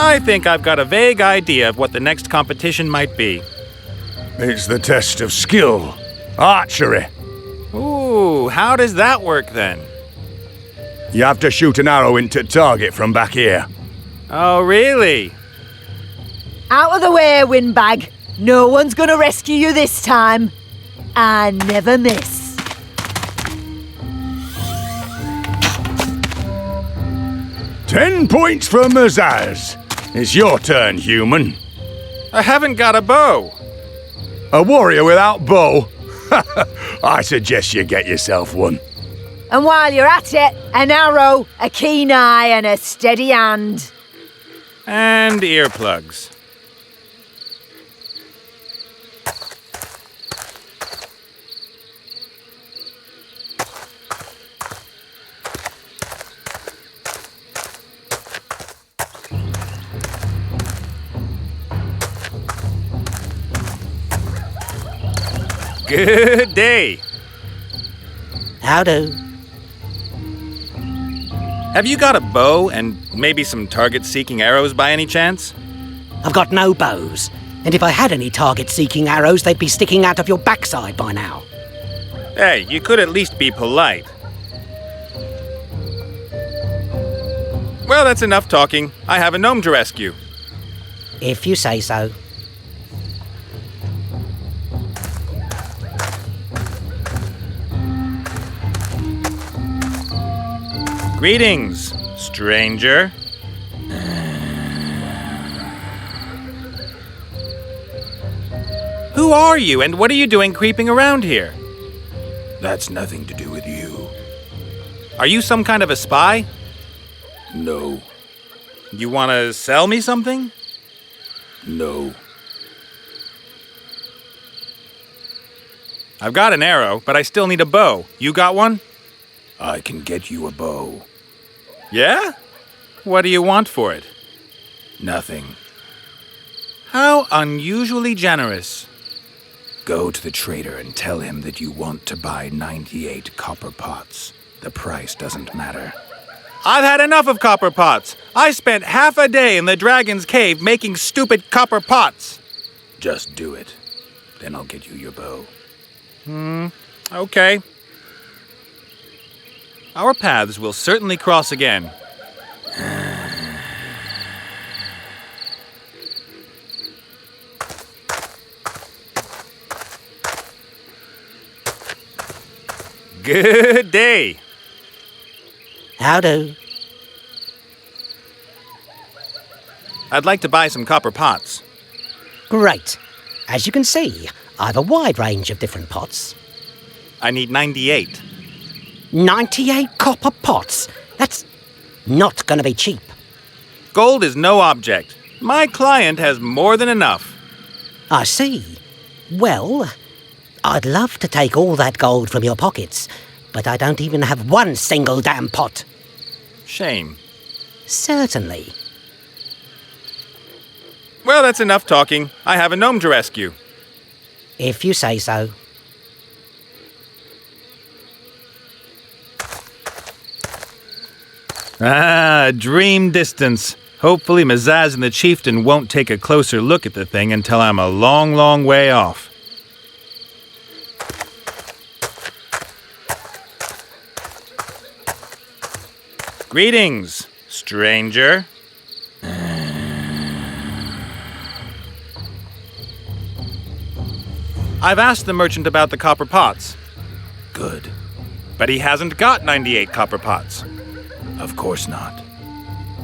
I think I've got a vague idea of what the next competition might be. It's the test of skill. Archery. Ooh, how does that work then? You have to shoot an arrow into target from back here. Oh, really? Out of the way, Windbag. No one's gonna rescue you this time. I never miss. £10 for Mazaz. It's your turn, human. I haven't got a bow. A warrior without bow? I suggest you get yourself one. And while you're at it, an arrow, a keen eye, and a steady hand. And earplugs. Good day. Howdo. Have you got a bow and maybe some target-seeking arrows by any chance? I've got no bows. And if I had any target-seeking arrows, they'd be sticking out of your backside by now. Hey, you could at least be polite. Well, that's enough talking. I have a gnome to rescue. If you say so. Greetings, stranger. Who are you, and what are you doing creeping around here? That's nothing to do with you. Are you some kind of a spy? No. You want to sell me something? No. I've got an arrow, but I still need a bow. You got one? I can get you a bow. Yeah? What do you want for it? Nothing. How unusually generous. Go to the trader and tell him that you want to buy 98 copper pots. The price doesn't matter. I've had enough of copper pots. I spent half a day in the dragon's cave making stupid copper pots. Just do it. Then I'll get you your bow. Okay. Our paths will certainly cross again. Good day. Howdo. I'd like to buy some copper pots. Great. As you can see, I've a wide range of different pots. I need 98. 98 copper pots? That's not going to be cheap. Gold is no object. My client has more than enough. I see. Well, I'd love to take all that gold from your pockets, but I don't even have one single damn pot. Shame. Certainly. Well, that's enough talking. I have a gnome to rescue. If you say so. Ah, dream distance. Hopefully Mazaz and the chieftain won't take a closer look at the thing until I'm a long, long way off. Greetings, stranger. I've asked the merchant about the copper pots. Good. But he hasn't got 98 copper pots. Of course not.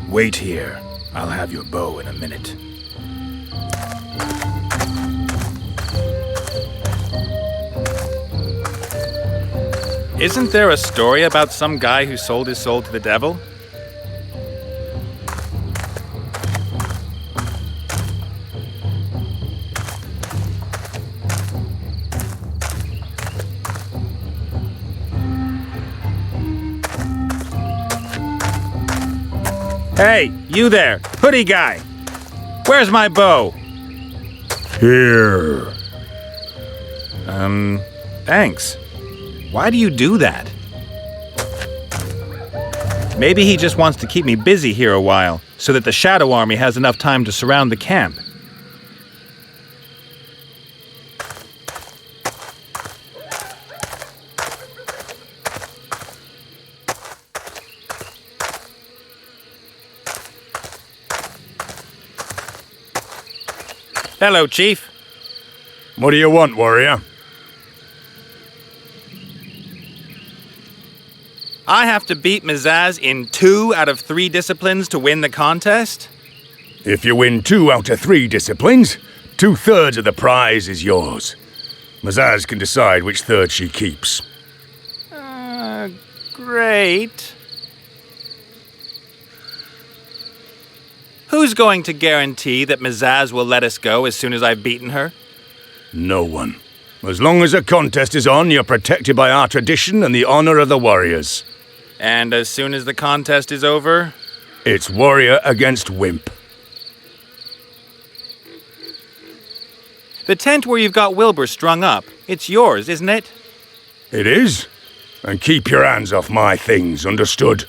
Wait here. I'll have your bow in a minute. Isn't there a story about some guy who sold his soul to the devil? Hey, you there, hoodie guy. Where's my bow? Here. Thanks. Why do you do that? Maybe he just wants to keep me busy here a while. so that the Shadow Army has enough time to surround the camp. Hello, Chief. What do you want, warrior? I have to beat Mizaz in 2 out of 3 disciplines to win the contest? If you win 2 out of 3 disciplines, 2/3 of the prize is yours. Mazaz can decide which third she keeps. Great. Who's going to guarantee that Mizaz will let us go as soon as I've beaten her? No one. As long as a contest is on, you're protected by our tradition and the honor of the warriors. And as soon as the contest is over? It's warrior against wimp. The tent where you've got Wilbur strung up, it's yours, isn't it? It is? And keep your hands off my things, understood?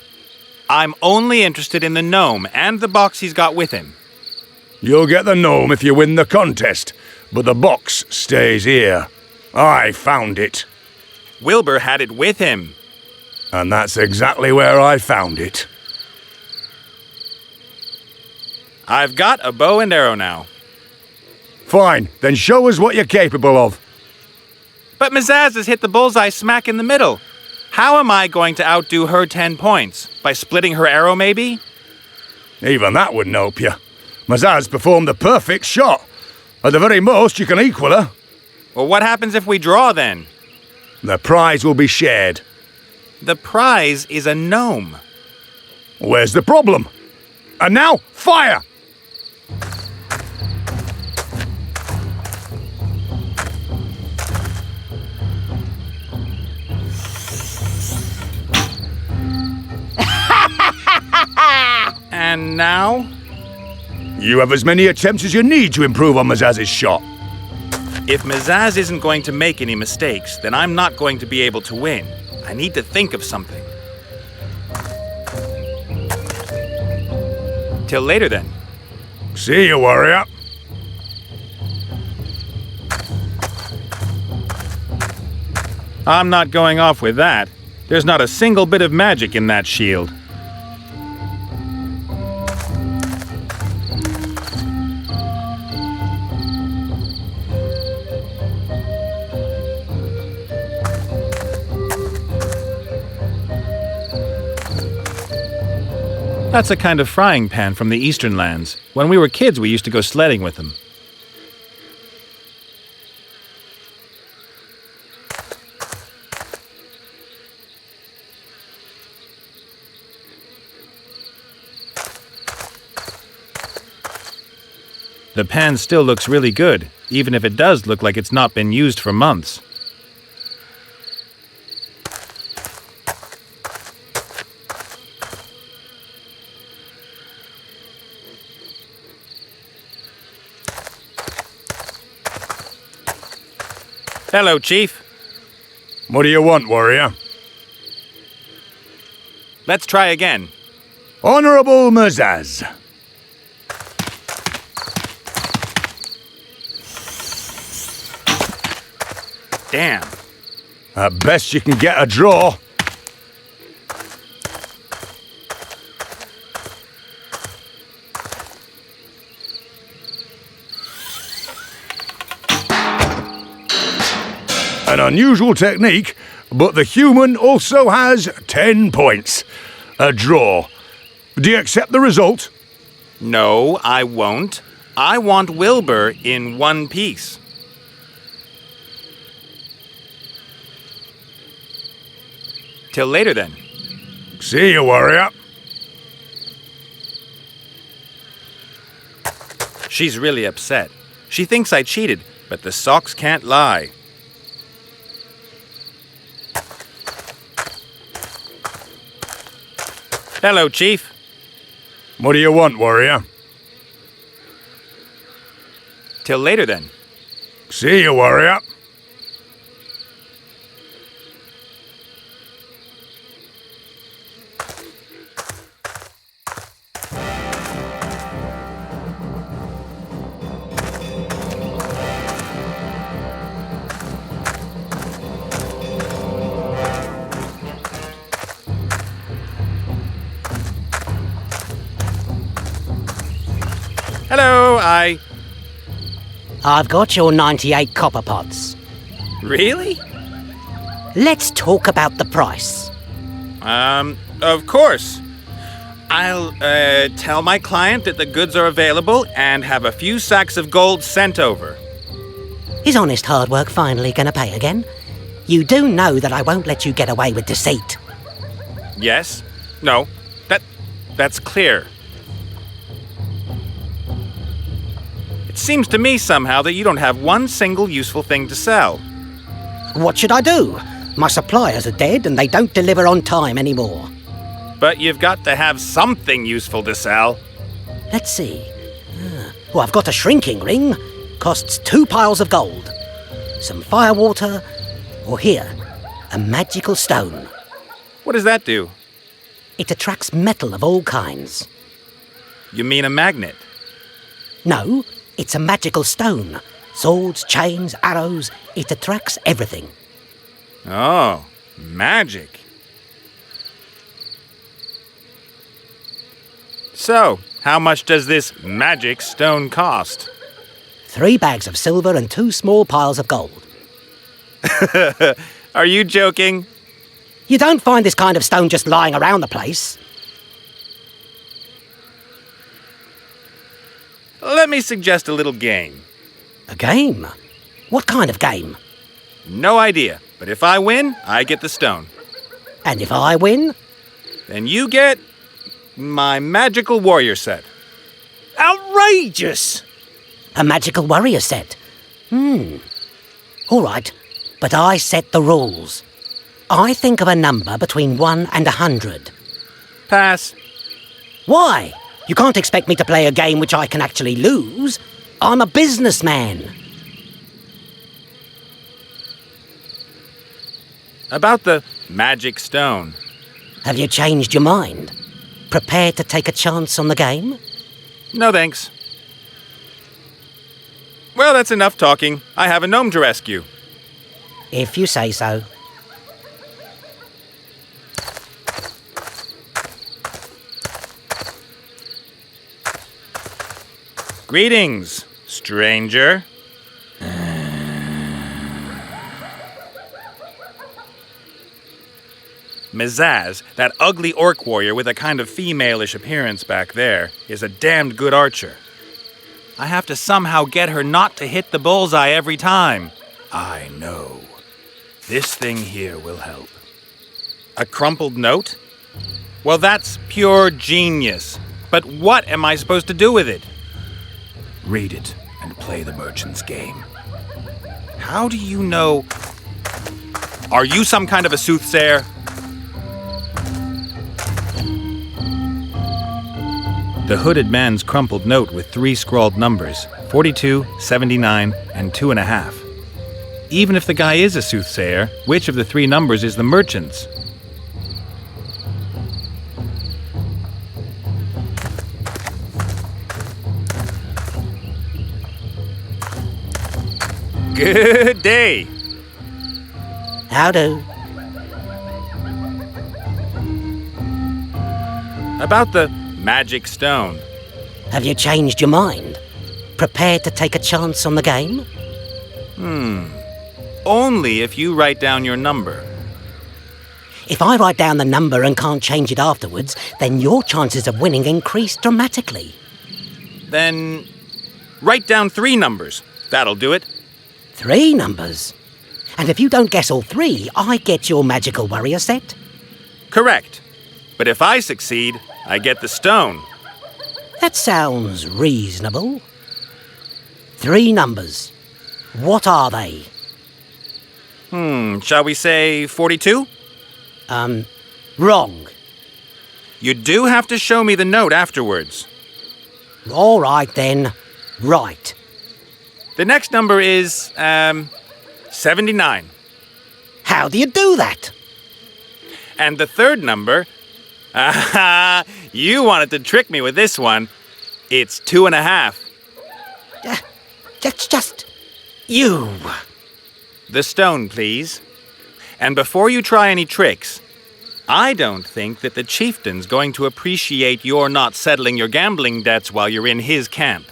I'm only interested in the gnome and the box he's got with him. You'll get the gnome if you win the contest, but the box stays here. I found it. Wilbur had it with him. And that's exactly where I found it. I've got a bow and arrow now. Fine, then show us what you're capable of. But Mizaz has hit the bullseye smack in the middle. How am I going to outdo her 10 points? By splitting her arrow, maybe? Even that wouldn't help you. Mazaz performed the perfect shot. At the very most, you can equal her. Well, what happens if we draw, then? The prize will be shared. The prize is a gnome. Where's the problem? And now, fire! And now? You have as many attempts as you need to improve on Mazaz's shot. If Mizaz isn't going to make any mistakes, then I'm not going to be able to win. I need to think of something. Till later, then. See you, warrior. I'm not going off with that. There's not a single bit of magic in that shield. That's a kind of frying pan from the eastern lands. When we were kids, we used to go sledding with them. The pan still looks really good, even if it does look like it's not been used for months. Hello, Chief. What do you want, warrior? Let's try again. Honorable Mazaz. Damn. At best you can get a draw. An unusual technique, but the human also has 10 points. A draw. Do you accept the result? No, I won't. I want Wilbur in one piece. Till later, then. See you, warrior. She's really upset. She thinks I cheated, but the socks can't lie. Hello, Chief. What do you want, warrior? Till later, then. See you, warrior. I've got your 98 copper pots. Really? Let's talk about the price. Of course. I'll, tell my client that the goods are available and have a few sacks of gold sent over. Is honest hard work finally going to pay again? You do know that I won't let you get away with deceit. Yes? No. That's clear. It seems to me somehow that you don't have one single useful thing to sell. What should I do? My suppliers are dead and they don't deliver on time anymore. But you've got to have something useful to sell. Let's see. Well, I've got a shrinking ring. Costs 2 piles of gold. Some firewater. Or here, a magical stone. What does that do? It attracts metal of all kinds. You mean a magnet? No, it's a magical stone. Swords, chains, arrows. It attracts everything. Oh, magic. So, how much does this magic stone cost? 3 bags of silver and 2 small piles of gold. Are you joking? You don't find this kind of stone just lying around the place. Let me suggest a little game. A game? What kind of game? No idea, but if I win, I get the stone. And if I win? Then you get my magical warrior set. Outrageous! A magical warrior set? All right, but I set the rules. I think of a number between 1 and 100. Pass. Why? You can't expect me to play a game which I can actually lose. I'm a businessman. About the magic stone. Have you changed your mind? Prepared to take a chance on the game? No thanks. Well, that's enough talking. I have a gnome to rescue. If you say so. Greetings, stranger. Mizaz, that ugly orc warrior with a kind of female-ish appearance back there, is a damned good archer. I have to somehow get her not to hit the bullseye every time. I know. This thing here will help. A crumpled note? Well, that's pure genius. But what am I supposed to do with it? Read it and play the merchant's game. How do you know? Are you some kind of a soothsayer? The hooded man's crumpled note with 3 scrawled numbers, 42, 79, and 2.5. Even if the guy is a soothsayer, which of the 3 numbers is the merchant's? Good day. How do? About the magic stone. Have you changed your mind? Prepared to take a chance on the game? Only if you write down your number. If I write down the number and can't change it afterwards, then your chances of winning increase dramatically. Then write down 3 numbers. That'll do it. 3 numbers? And if you don't guess all 3, I get your magical warrior set? Correct. But if I succeed, I get the stone. That sounds reasonable. 3 numbers. What are they? Shall we say 42? Wrong. You do have to show me the note afterwards. All right, then. Right. The next number is, 79. How do you do that? And the third number, you wanted to trick me with this one. It's 2.5. That's just... you. The stone, please. And before you try any tricks, I don't think that the chieftain's going to appreciate your not settling your gambling debts while you're in his camp.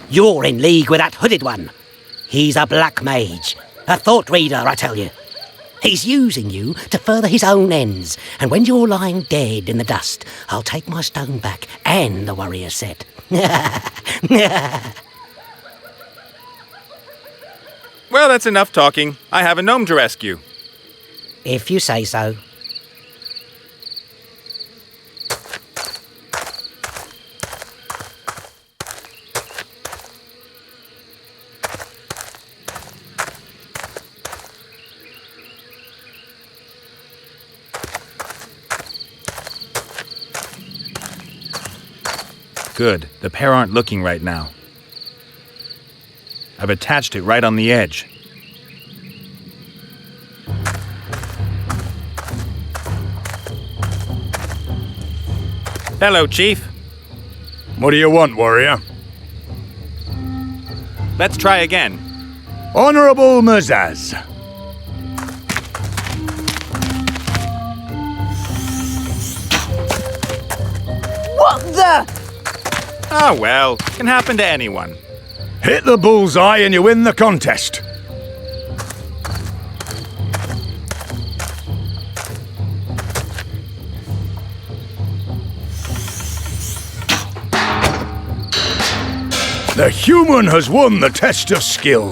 You're in league with that hooded one. He's a black mage. A thought reader, I tell you. He's using you to further his own ends. And when you're lying dead in the dust, I'll take my stone back and the warrior set. Well, that's enough talking. I have a gnome to rescue. If you say so. Good. The pair aren't looking right now. I've attached it right on the edge. Hello, Chief. What do you want, warrior? Let's try again. Honourable Mazaz. What the? Oh well, can happen to anyone. Hit the bullseye and you win the contest. The human has won the test of skill.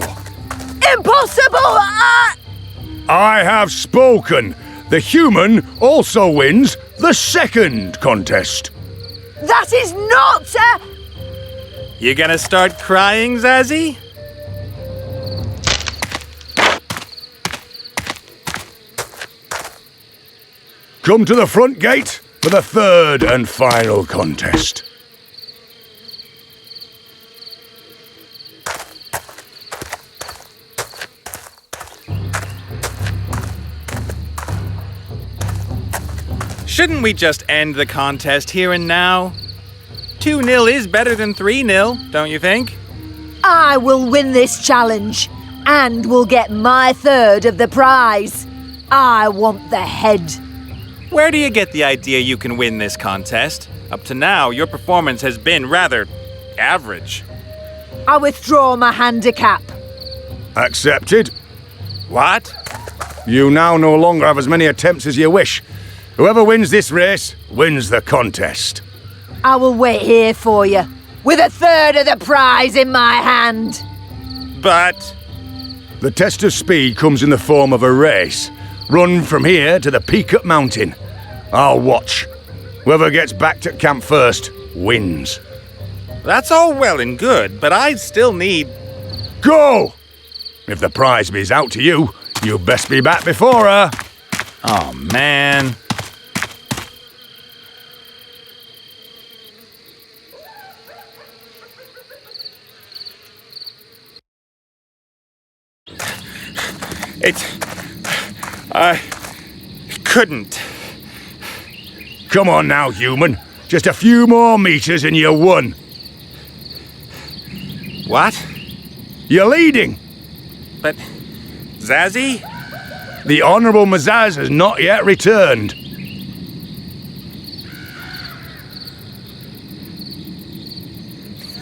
Impossible! I have spoken. The human also wins the second contest. That is not You gonna start crying, Zazzy? Come to the front gate for the third and final contest. Shouldn't we just end the contest here and now? 2-0 is better than 3-0, don't you think? I will win this challenge and will get my third of the prize. I want the head. Where do you get the idea you can win this contest? Up to now, your performance has been rather average. I withdraw my handicap. Accepted. What? You now no longer have as many attempts as you wish. Whoever wins this race wins the contest. I will wait here for you, with a third of the prize in my hand. But... The test of speed comes in the form of a race. Run from here to the peak at mountain. I'll watch. Whoever gets back to camp first wins. that's all well and good, but I still need... Go! If the prize is out to you, you best be back before her. Oh, man. I couldn't. Come on now, human. Just a few more meters and you won. What? You're leading. But... Zazzy? The Honourable Mazaz has not yet returned.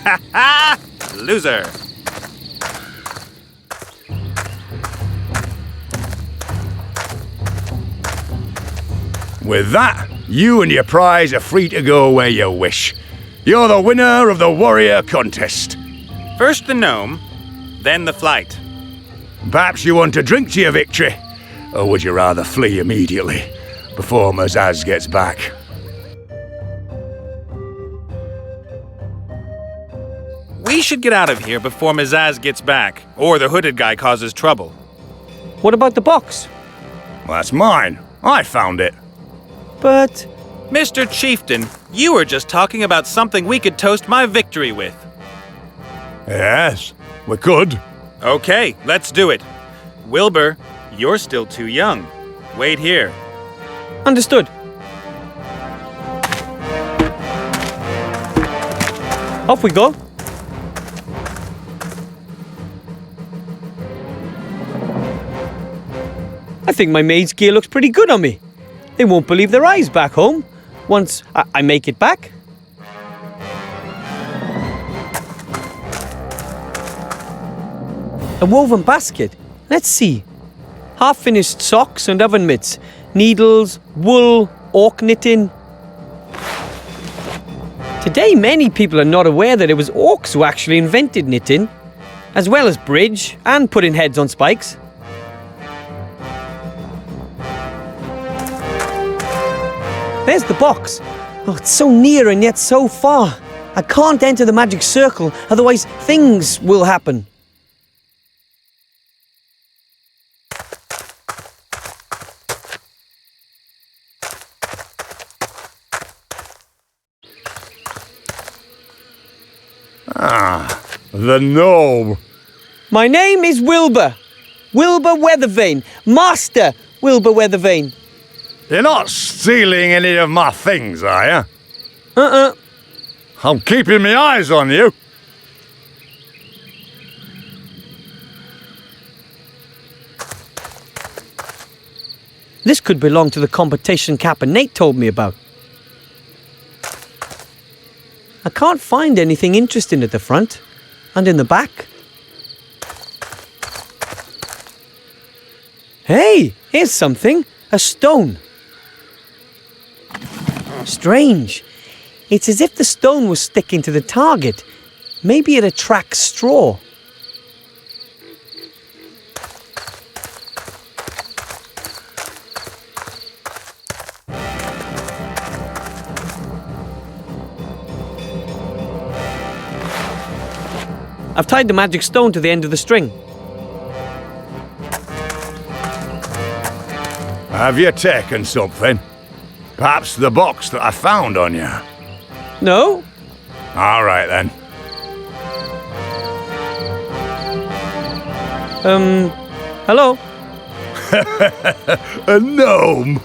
Ha ha! Loser. With that, you and your prize are free to go where you wish. You're the winner of the warrior contest. First the gnome, then the flight. Perhaps you want to drink to your victory, or would you rather flee immediately, before Mazaz gets back? We should get out of here before Mazaz gets back, or the hooded guy causes trouble. What about the box? Well, that's mine. I found it. But... Mr. Chieftain, you were just talking about something we could toast my victory with. Yes, we could. Okay, let's do it. Wilbur, you're still too young. Wait here. Understood. Off we go. I think my maid's gear looks pretty good on me. They won't believe their eyes back home once I make it back. A woven basket. Let's see. Half-finished socks and oven mitts. Needles, wool, orc knitting. Today, many people are not aware that it was orcs who actually invented knitting, as well as bridge and putting heads on spikes. There's the box. Oh, it's so near and yet so far. I can't enter the magic circle, otherwise things will happen. Ah, the gnome. My name is Wilbur. Wilbur Weathervane. Master Wilbur Weathervane. You're not stealing any of my things, are you? Uh-uh. I'm keeping my eyes on you. This could belong to the competition Captain Nate told me about. I can't find anything interesting at the front and in the back. Hey, here's something. A stone. Strange. It's as if the stone was sticking to the target. Maybe it attracts straw. I've tied the magic stone to the end of the string. Have you taken something? Perhaps the box that I found on you? No? All right, then. Hello? A gnome?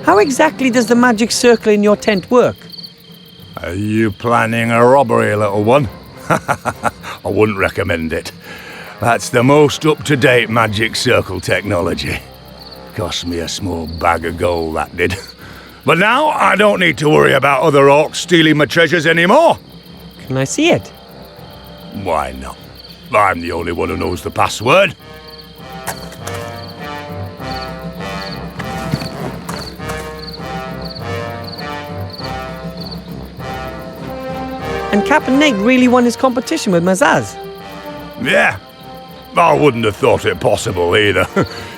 How exactly does the magic circle in your tent work? Are you planning a robbery, little one? I wouldn't recommend it. That's the most up-to-date magic circle technology. Cost me a small bag of gold, that did. But now I don't need to worry about other orcs stealing my treasures anymore. Can I see it? Why not? I'm the only one who knows the password. And Captain Nate really won his competition with Mazaz. Yeah. I wouldn't have thought it possible either.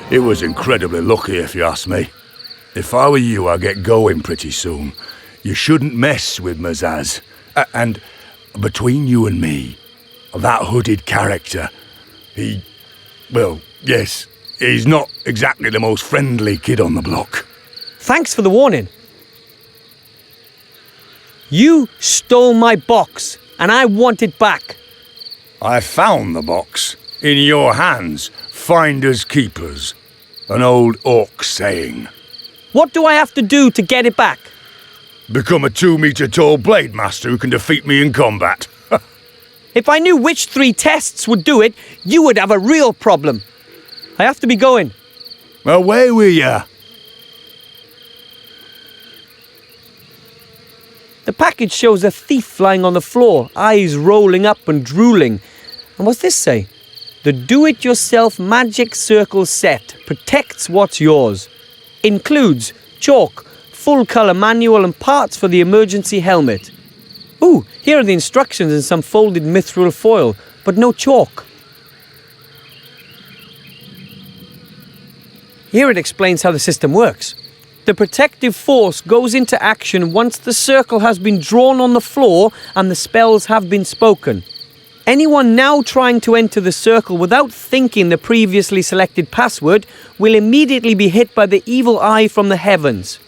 It was incredibly lucky if you ask me. If I were you, I'd get going pretty soon. You shouldn't mess with Mazaz. And between you and me, that hooded character, well, yes, he's not exactly the most friendly kid on the block. Thanks for the warning. You stole my box, and I want it back. I found the box. In your hands, finders keepers. An old orc saying. What do I have to do to get it back? Become a 2-meter-tall blade master who can defeat me in combat. If I knew which 3 tests would do it, you would have a real problem. I have to be going. Away with ya. The package shows a thief lying on the floor, eyes rolling up and drooling. And what's this say? The do-it-yourself magic circle set protects what's yours. Includes chalk, full-colour manual and parts for the emergency helmet. Ooh, here are the instructions in some folded mithril foil, but no chalk. Here it explains how the system works. The protective force goes into action once the circle has been drawn on the floor and the spells have been spoken. Anyone now trying to enter the circle without thinking the previously selected password will immediately be hit by the evil eye from the heavens.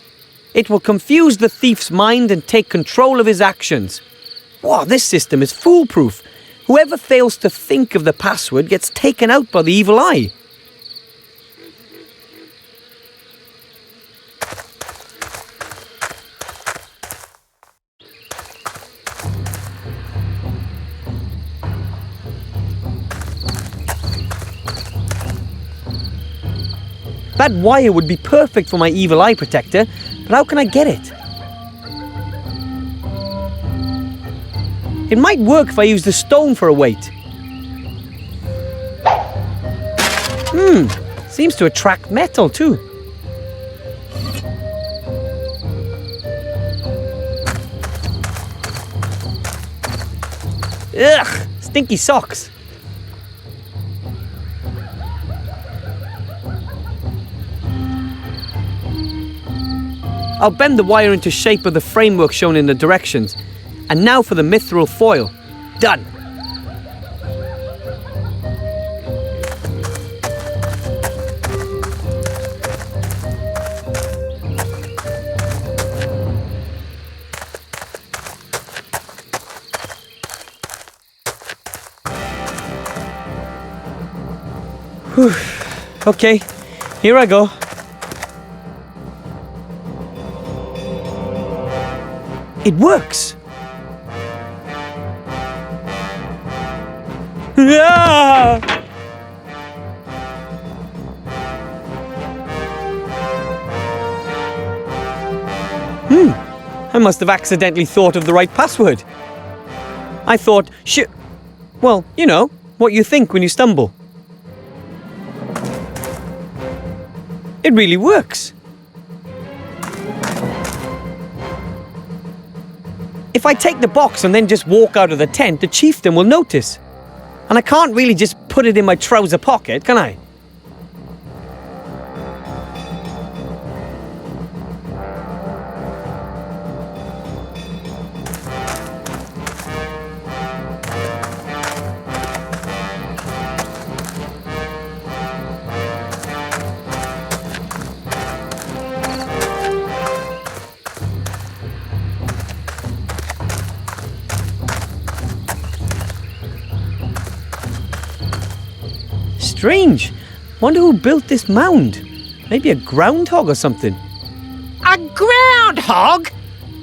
It will confuse the thief's mind and take control of his actions. Wow, this system is foolproof. Whoever fails to think of the password gets taken out by the evil eye. That wire would be perfect for my evil eye protector, but how can I get it? It might work if I use the stone for a weight. Seems to attract metal too. Ugh, stinky socks. I'll bend the wire into shape of the framework shown in the directions. And now for the mithril foil. Done. Whew. Okay, here I go. It works! Ah! I must have accidentally thought of the right password. I thought, well, you know, what you think when you stumble. It really works. If I take the box and then just walk out of the tent, the chieftain will notice. And I can't really just put it in my trouser pocket, can I? Strange. Wonder who built this mound. Maybe a groundhog or something. A groundhog?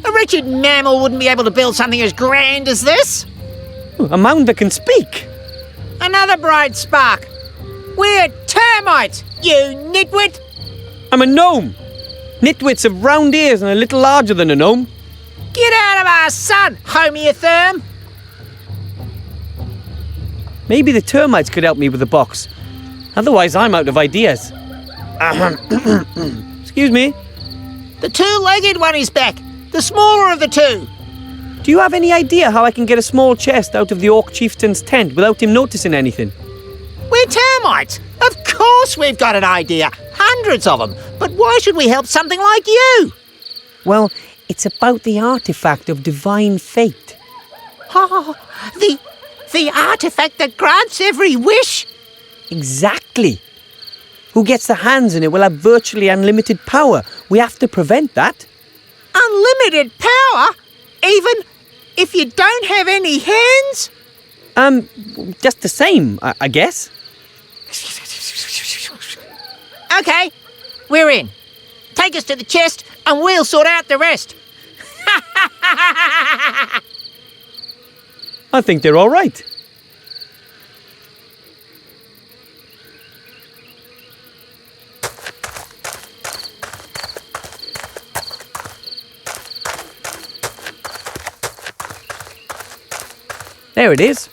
A wretched mammal wouldn't be able to build something as grand as this. A mound that can speak. Another bright spark. We're termites, you nitwit. I'm a gnome. Nitwits have round ears and a little larger than a gnome. Get out of our sun, homeotherm. Maybe the termites could help me with the box. Otherwise, I'm out of ideas. Excuse me. The two-legged one is back. The smaller of the two. Do you have any idea how I can get a small chest out of the Orc Chieftain's tent without him noticing anything? We're termites. Of course we've got an idea. Hundreds of them. But why should we help something like you? Well, it's about the artifact of divine fate. Oh, the artifact that grants every wish? Exactly. Who gets their hands in it will have virtually unlimited power. We have to prevent that. Unlimited power? Even if you don't have any hands? Just the same, I guess. Okay, we're in. Take us to the chest and we'll sort out the rest. I think they're all right. There it is.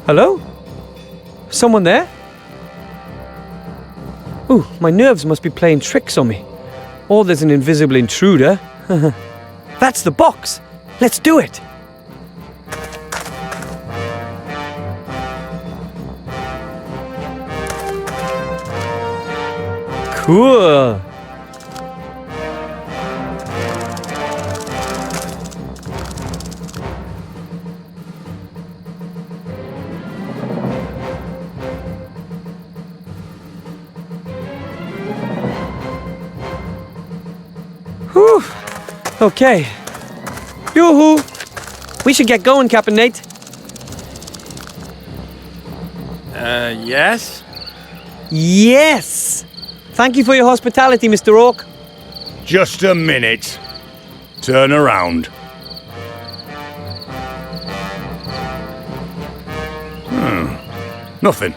Hello? Someone there? Ooh, my nerves must be playing tricks on me. Or there's an invisible intruder. That's the box. Let's do it. Cool. Whew. Okay. Yoo-hoo. We should get going, Captain Nate. Yes? Yes! Thank you for your hospitality, Mr. Orc. Just a minute. Turn around. Nothing.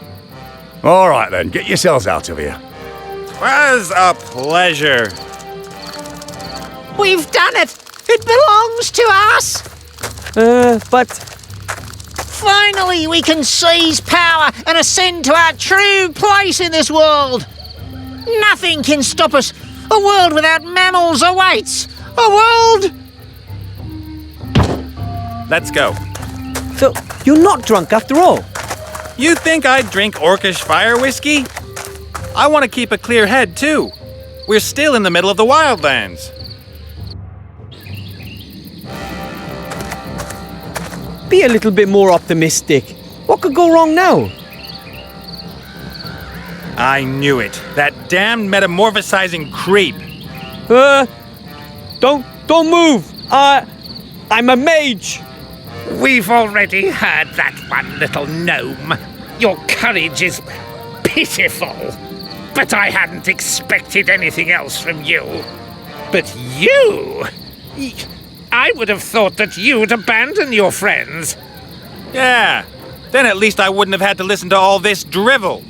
All right then, get yourselves out of here. 'Twas a pleasure. We've done it! It belongs to us! But Finally, we can seize power and ascend to our true place in this world. Nothing can stop us. A world without mammals awaits. A world... Let's go. so you're not drunk after all? You think I'd drink orcish fire whiskey? I want to keep a clear head, too. We're still in the middle of the wildlands. Be a little bit more optimistic. What could go wrong now? I knew it. That damned metamorphosizing creep. Don't move. I'm a mage. We've already heard that one, little gnome. Your courage is pitiful. But I hadn't expected anything else from you. But you... I would have thought that you'd abandon your friends. Yeah. Then at least I wouldn't have had to listen to all this drivel.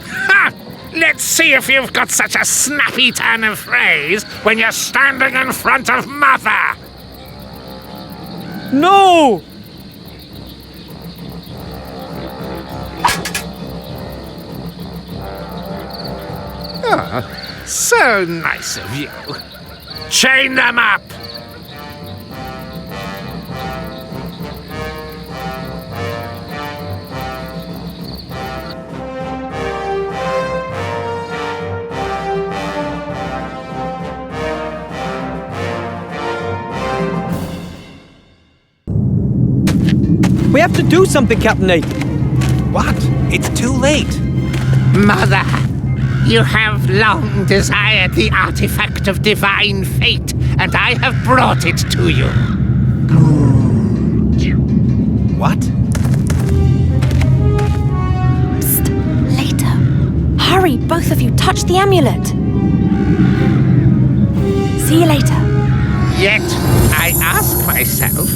Ha! Let's see if you've got such a snappy turn of phrase when you're standing in front of Mother. No! So nice of you. Chain them up! We have to do something, Captain Nate. What? It's too late. Mother, you have long desired the artifact of divine fate, and I have brought it to you. What? Later. Hurry, both of you, touch the amulet. See you later. Yet, I ask myself,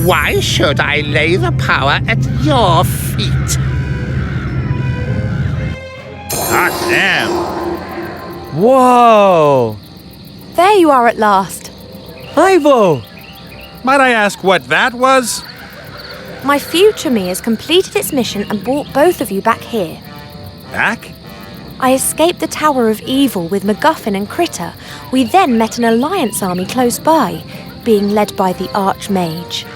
why should I lay the power at your feet? Hot damn. Whoa! There you are at last. Ivo! Might I ask what that was? My future me has completed its mission and brought both of you back here. Back? I escaped the Tower of Evil with MacGuffin and Critter. We then met an alliance army close by, being led by the Archmage.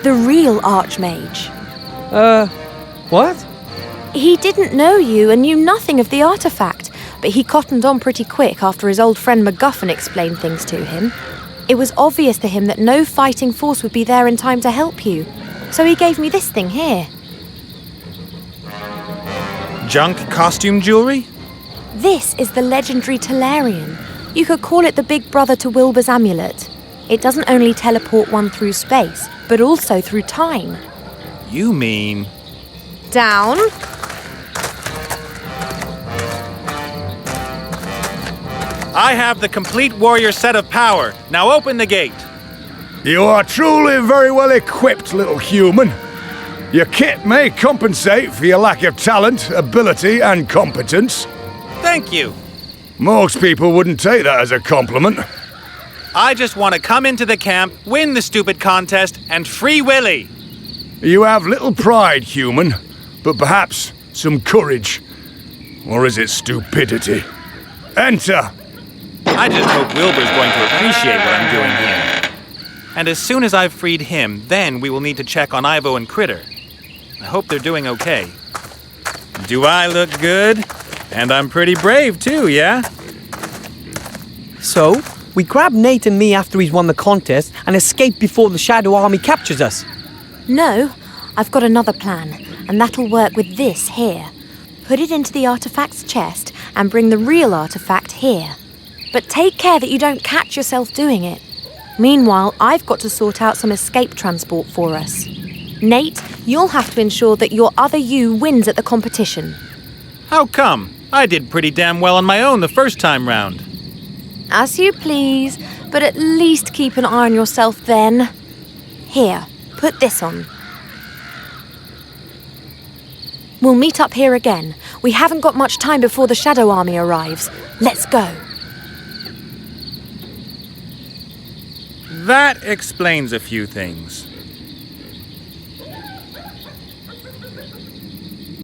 The real Archmage. What? He didn't know you and knew nothing of the artifact, but he cottoned on pretty quick after his old friend MacGuffin explained things to him. It was obvious to him that no fighting force would be there in time to help you, so he gave me this thing here. Junk costume jewelry? This is the legendary Talarian. You could call it the big brother to Wilbur's amulet. It doesn't only teleport one through space, but also through time. You mean... Down. I have the complete warrior set of power. Now open the gate. You are truly very well equipped, little human. Your kit may compensate for your lack of talent, ability, and competence. Thank you. Most people wouldn't take that as a compliment. I just want to come into the camp, win the stupid contest, and free Willy. You have little pride, human, but perhaps some courage. Or is it stupidity? Enter! I just hope Wilbur's going to appreciate what I'm doing here. And as soon as I've freed him, then we will need to check on Ivo and Critter. I hope they're doing okay. Do I look good? And I'm pretty brave too, yeah? So, we grab Nate and me after he's won the contest and escape before the Shadow Army captures us. No, I've got another plan, and that'll work with this here. Put it into the artifact's chest and bring the real artifact here. But take care that you don't catch yourself doing it. Meanwhile, I've got to sort out some escape transport for us. Nate, you'll have to ensure that your other you wins at the competition. How come? I did pretty damn well on my own the first time round. As you please, but at least keep an eye on yourself then. Here, put this on. We'll meet up here again. We haven't got much time before the Shadow Army arrives. Let's go. That explains a few things.